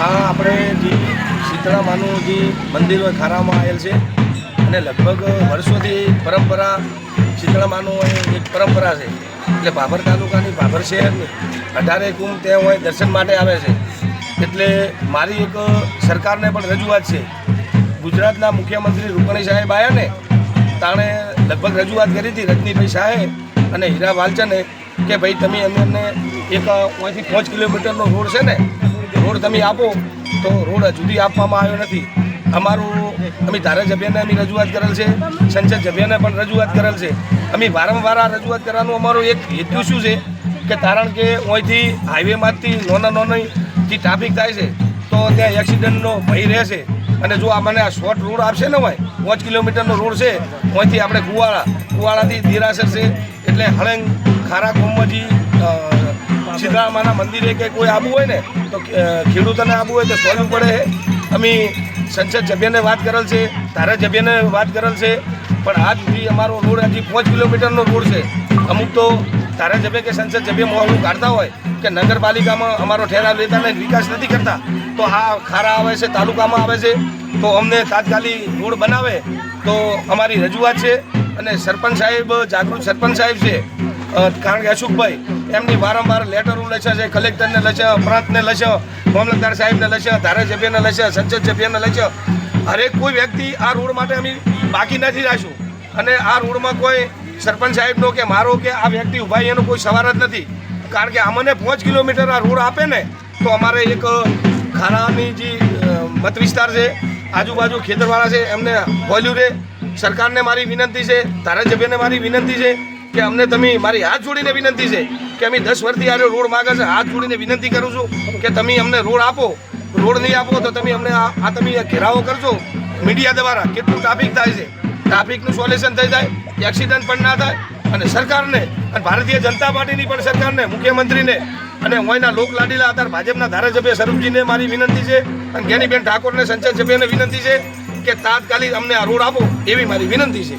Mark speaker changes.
Speaker 1: આ આપણે જે શીતળામાનું જે મંદિર હોય ખારામાં આવેલ છે અને લગભગ વર્ષોથી પરંપરા શીતળામાનું એક પરંપરા છે. એટલે ભાભર તાલુકાની ભાભર શહેરની 18 કુંભ ત્યાં હોય દર્શન માટે આવે છે. એટલે મારી એક સરકારને પણ રજૂઆત છે. ગુજરાતના મુખ્યમંત્રી રૂપાણી સાહેબ આવ્યા ને તાણે લગભગ રજૂઆત કરી હતી રજનીભાઈ શાહે અને હીરા વાલચને કે ભાઈ તમે અમને એક અહીંથી 5 કિલોમીટરનો રોડ છે ને રોડ તમે આપો. તો રોડ હજુ આપવામાં આવ્યો નથી. અમે ધારાસભ્યને અમે રજૂઆત કરેલ છે, સંસદ સભ્યને પણ રજૂઆત કરેલ છે. અમે વારંવાર આ રજૂઆત કરવાનું અમારો એક હેતુ શું છે કે કારણ કે અહીંથી હાઈવેમાંથી નાની જે ટ્રાફિક થાય છે તો ત્યાં એક્સિડન્ટનો ભય રહેશે. અને જો મને આ શોર્ટ રોડ આપશે ને હોય 5 કિલોમીટરનો રોડ છે અહીંથી આપણે કુવાડાથી દેરાસર છે એટલે હળંગ ખારા કોમજી શીતળામાના મંદિરે કે કોઈ આવવું હોય ને તો ખેડૂતોને આવવું હોય તો સોલવું પડે. અમે સંસદ સભ્યને વાત કરેલ છે, ધારાસભ્યને વાત કરેલ છે, પણ આજ સુધી અમારો રોડ હજી 5 કિલોમીટરનો રોડ છે. અમુક તો ધારાસભ્ય કે સંસદ સભ્ય મોડું કાઢતા હોય કે નગરપાલિકામાં અમારો ઠેરાવ લેતા ને વિકાસ નથી કરતા તો આ ખારા આવે છે તાલુકામાં આવે છે તો અમને તાત્કાલિક રોડ બનાવે તો અમારી રજૂઆત છે. અને સરપંચ સાહેબ જાગૃત સરપંચ સાહેબ છે કારણ કે અશોકભાઈ એમની વારંવાર લેટરો લખ્યા છે, કલેક્ટરને લખ્યા, પ્રાંતને લખ્યા, મામલતદાર સાહેબને લખ્યા, ધારાસભ્યને લખ્યા, સંસદ સભ્યને લખ્યા. હરેક કોઈ વ્યક્તિ આ રોડ માટે અમે બાકી નથી રાખ્યું. અને આ રોડમાં કોઈ સરપંચ સાહેબનો કે મારો કે આ વ્યક્તિ ઉભા એનો કોઈ સવાલ જ નથી. કારણ કે અમને 5 કિલોમીટર આ રોડ આપે ને તો અમારે એક ખારાની જે મત વિસ્તાર છે આજુબાજુ ખેતરવાળા છે એમને બોલ્યું રે. સરકારને મારી વિનંતી છે, ધારાસભ્યને મારી વિનંતી છે કે અમને તમે મારી હાથ જોડીને વિનંતી છે કે અમે 10 વર્ષથી આ રોડ માગે છે. હાથ જોડીને વિનંતી કરું છું કે તમે અમને રોડ આપો. રોડ નહીં આપો તો તમે અમને તમે ઘેરાવો કરજો મીડિયા દ્વારા. કેટલું ટ્રાફિક થાય છે, ટ્રાફિકનું સોલ્યુશન થઈ જાય, એક્સિડન્ટ પણ ના થાય. અને સરકારને અને ભારતીય જનતા પાર્ટીની પણ સરકારને, મુખ્યમંત્રીને અને અહીંના લોકલાડીલા અત્યારે ભાજપના ધારાસભ્ય સ્વરૂપજીને મારી વિનંતી છે અને જ્ઞાનીબેન ઠાકોરને સંસદ સભ્યને વિનંતી છે કે તાત્કાલિક અમને આ રોડ આપો એવી મારી વિનંતી છે.